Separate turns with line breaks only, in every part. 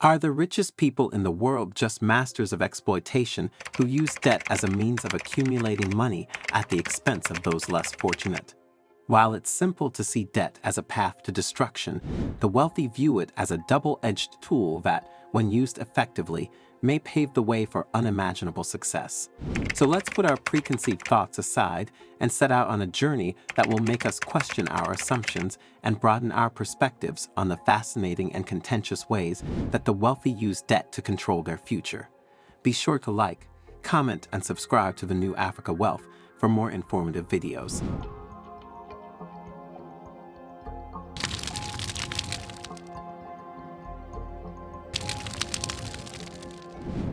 Are the richest people in the world just masters of exploitation who use debt as a means of accumulating money at the expense of those less fortunate? While it's simple to see debt as a path to destruction, the wealthy view it as a double-edged tool that, when used effectively, may pave the way for unimaginable success. So let's put our preconceived thoughts aside and set out on a journey that will make us question our assumptions and broaden our perspectives on the fascinating and contentious ways that the wealthy use debt to control their future. Be sure to like, comment, and subscribe to the New Africa Wealth for more informative videos.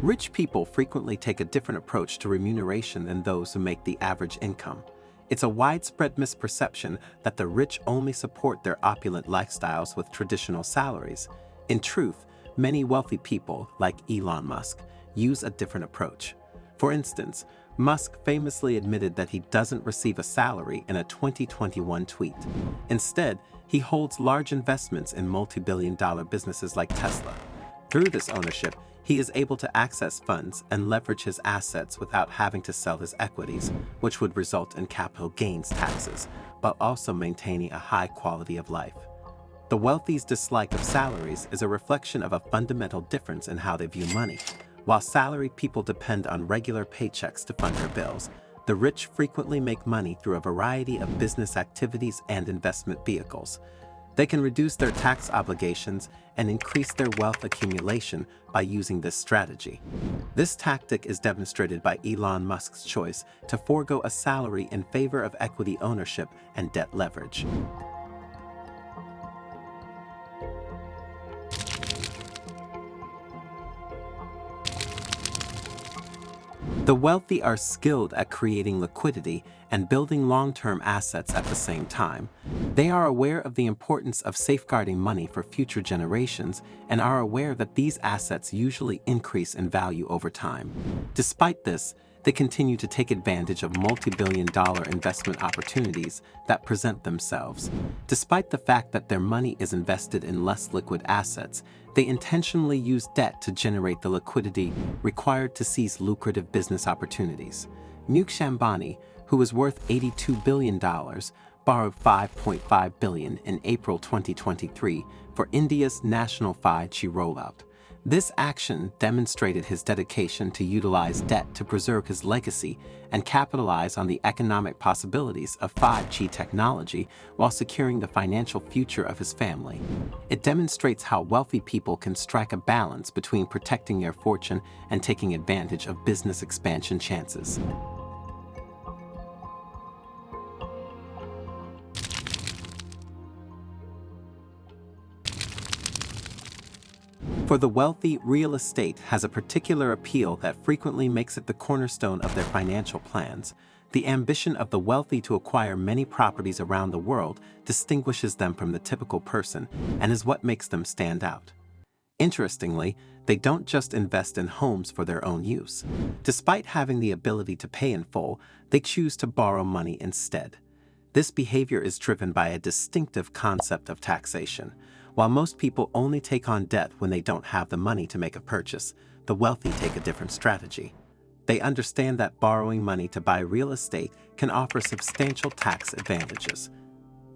Rich people frequently take a different approach to remuneration than those who make the average income. It's a widespread misperception that the rich only support their opulent lifestyles with traditional salaries. In truth, many wealthy people, like Elon Musk, use a different approach. For instance, Musk famously admitted that he doesn't receive a salary in a 2021 tweet. Instead, he holds large investments in multi-billion-dollar businesses like Tesla. Through this ownership, he is able to access funds and leverage his assets without having to sell his equities, which would result in capital gains taxes, but also maintaining a high quality of life. The wealthy's dislike of salaries is a reflection of a fundamental difference in how they view money. While salaried people depend on regular paychecks to fund their bills, the rich frequently make money through a variety of business activities and investment vehicles. They can reduce their tax obligations and increase their wealth accumulation by using this strategy. This tactic is demonstrated by Elon Musk's choice to forego a salary in favor of equity ownership and debt leverage. The wealthy are skilled at creating liquidity and building long-term assets at the same time. They are aware of the importance of safeguarding money for future generations and are aware that these assets usually increase in value over time. Despite this, they continue to take advantage of multi-billion-dollar investment opportunities that present themselves. Despite the fact that their money is invested in less liquid assets, they intentionally use debt to generate the liquidity required to seize lucrative business opportunities. Mukesh Ambani, who is worth $82 billion, borrowed $5.5 billion in April 2023 for India's national 5G rollout. This action demonstrated his dedication to utilize debt to preserve his legacy and capitalize on the economic possibilities of 5G technology while securing the financial future of his family. It demonstrates how wealthy people can strike a balance between protecting their fortune and taking advantage of business expansion chances. For the wealthy, real estate has a particular appeal that frequently makes it the cornerstone of their financial plans. The ambition of the wealthy to acquire many properties around the world distinguishes them from the typical person and is what makes them stand out. Interestingly, they don't just invest in homes for their own use. Despite having the ability to pay in full, they choose to borrow money instead. This behavior is driven by a distinctive concept of taxation. While most people only take on debt when they don't have the money to make a purchase, the wealthy take a different strategy. They understand that borrowing money to buy real estate can offer substantial tax advantages.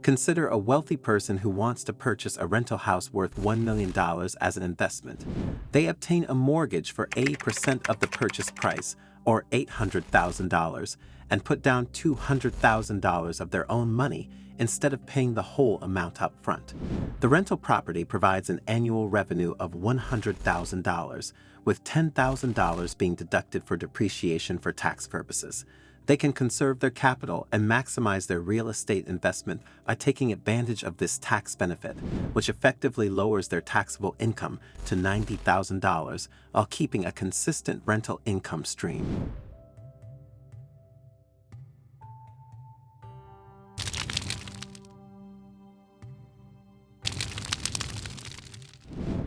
Consider a wealthy person who wants to purchase a rental house worth $1 million as an investment. They obtain a mortgage for 80% of the purchase price, or $800,000, and put down $200,000 of their own money instead of paying the whole amount up front. The rental property provides an annual revenue of $100,000, with $10,000 being deducted for depreciation for tax purposes. They can conserve their capital and maximize their real estate investment by taking advantage of this tax benefit, which effectively lowers their taxable income to $90,000 while keeping a consistent rental income stream.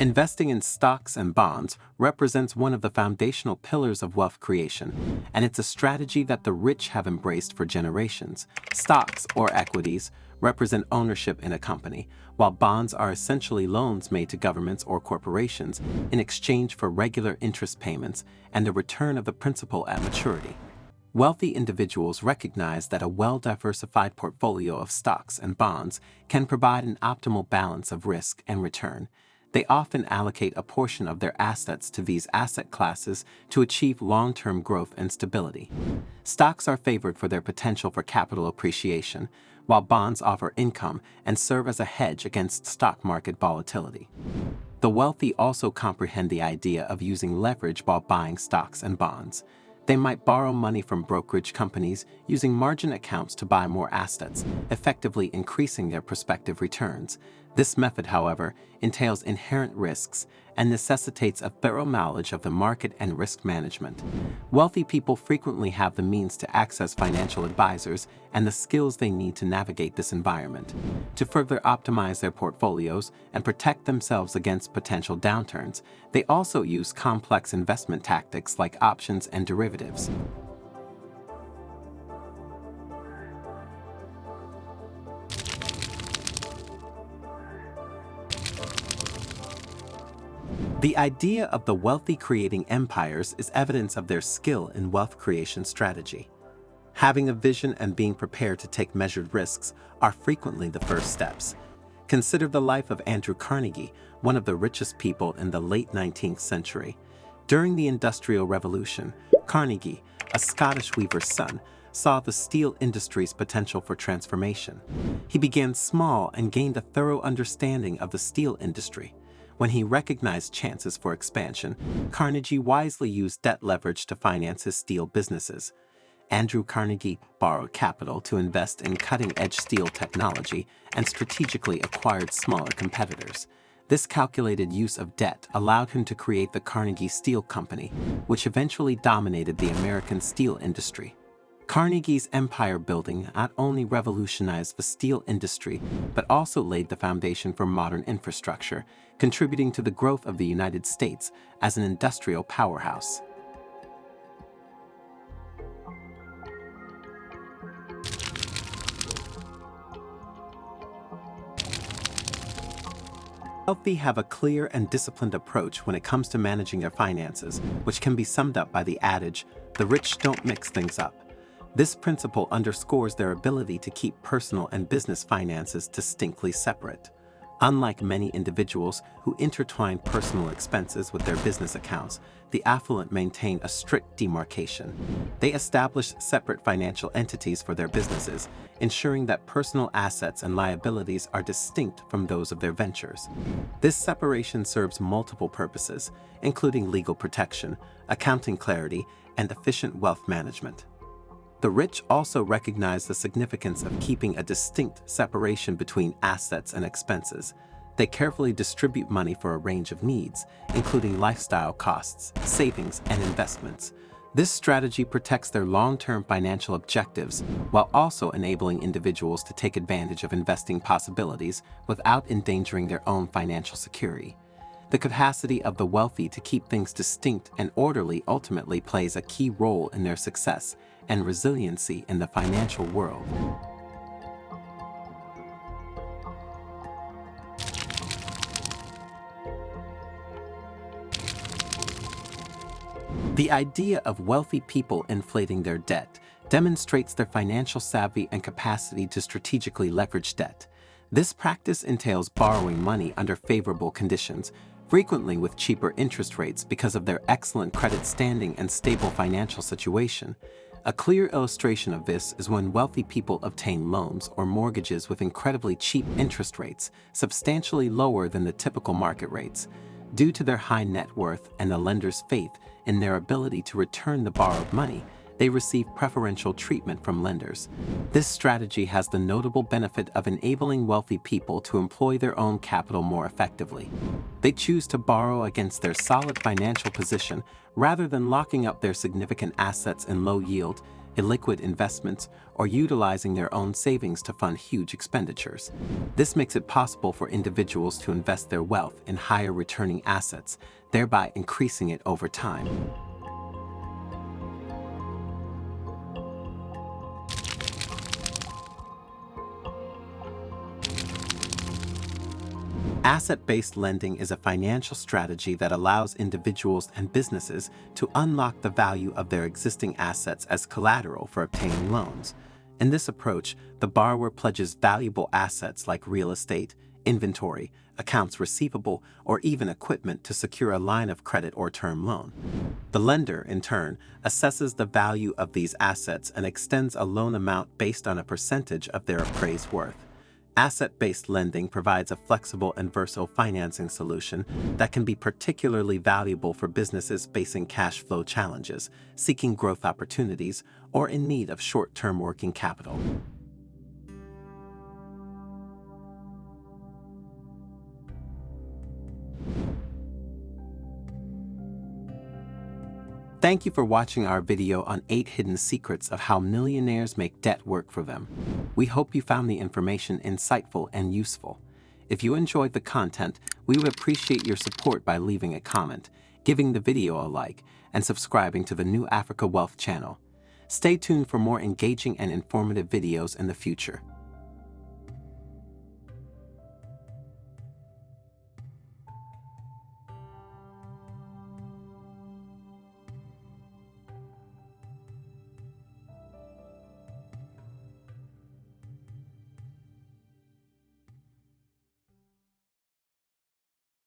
Investing in stocks and bonds represents one of the foundational pillars of wealth creation, and it's a strategy that the rich have embraced for generations. Stocks, or equities, represent ownership in a company, while bonds are essentially loans made to governments or corporations in exchange for regular interest payments and the return of the principal at maturity. Wealthy individuals recognize that a well-diversified portfolio of stocks and bonds can provide an optimal balance of risk and return. They often allocate a portion of their assets to these asset classes to achieve long-term growth and stability. Stocks are favored for their potential for capital appreciation, while bonds offer income and serve as a hedge against stock market volatility. The wealthy also comprehend the idea of using leverage while buying stocks and bonds. They might borrow money from brokerage companies using margin accounts to buy more assets, effectively increasing their prospective returns. This method, however, entails inherent risks and necessitates a thorough knowledge of the market and risk management. Wealthy people frequently have the means to access financial advisors and the skills they need to navigate this environment. To further optimize their portfolios and protect themselves against potential downturns, they also use complex investment tactics like options and derivatives. The idea of the wealthy creating empires is evidence of their skill in wealth creation strategy. Having a vision and being prepared to take measured risks are frequently the first steps. Consider the life of Andrew Carnegie, one of the richest people in the late 19th century. During the Industrial Revolution, Carnegie, a Scottish weaver's son, saw the steel industry's potential for transformation. He began small and gained a thorough understanding of the steel industry. When he recognized chances for expansion, Carnegie wisely used debt leverage to finance his steel businesses. Andrew Carnegie borrowed capital to invest in cutting-edge steel technology and strategically acquired smaller competitors. This calculated use of debt allowed him to create the Carnegie Steel Company, which eventually dominated the American steel industry. Carnegie's empire building not only revolutionized the steel industry, but also laid the foundation for modern infrastructure, contributing to the growth of the United States as an industrial powerhouse. Wealthy have a clear and disciplined approach when it comes to managing their finances, which can be summed up by the adage, "The rich don't mix things up." This principle underscores their ability to keep personal and business finances distinctly separate. Unlike many individuals who intertwine personal expenses with their business accounts, the affluent maintain a strict demarcation. They establish separate financial entities for their businesses, ensuring that personal assets and liabilities are distinct from those of their ventures. This separation serves multiple purposes, including legal protection, accounting clarity, and efficient wealth management. The rich also recognize the significance of keeping a distinct separation between assets and expenses. They carefully distribute money for a range of needs, including lifestyle costs, savings, and investments. This strategy protects their long-term financial objectives while also enabling individuals to take advantage of investing possibilities without endangering their own financial security. The capacity of the wealthy to keep things distinct and orderly ultimately plays a key role in their success and resiliency in the financial world. The idea of wealthy people inflating their debt demonstrates their financial savvy and capacity to strategically leverage debt. This practice entails borrowing money under favorable conditions, frequently with cheaper interest rates because of their excellent credit standing and stable financial situation. A clear illustration of this is when wealthy people obtain loans or mortgages with incredibly cheap interest rates, substantially lower than the typical market rates. Due to their high net worth and the lender's faith in their ability to return the borrowed money, they receive preferential treatment from lenders. This strategy has the notable benefit of enabling wealthy people to employ their own capital more effectively. They choose to borrow against their solid financial position rather than locking up their significant assets in low-yield, illiquid investments, or utilizing their own savings to fund huge expenditures. This makes it possible for individuals to invest their wealth in higher-returning assets, thereby increasing it over time. Asset-based lending is a financial strategy that allows individuals and businesses to unlock the value of their existing assets as collateral for obtaining loans. In this approach, the borrower pledges valuable assets like real estate, inventory, accounts receivable, or even equipment to secure a line of credit or term loan. The lender, in turn, assesses the value of these assets and extends a loan amount based on a percentage of their appraised worth. Asset-based lending provides a flexible and versatile financing solution that can be particularly valuable for businesses facing cash flow challenges, seeking growth opportunities, or in need of short-term working capital. Thank you for watching our video on 8 hidden secrets of how millionaires make debt work for them. We hope you found the information insightful and useful. If you enjoyed the content, we would appreciate your support by leaving a comment, giving the video a like, and subscribing to the New Africa Wealth channel. Stay tuned for more engaging and informative videos in the future.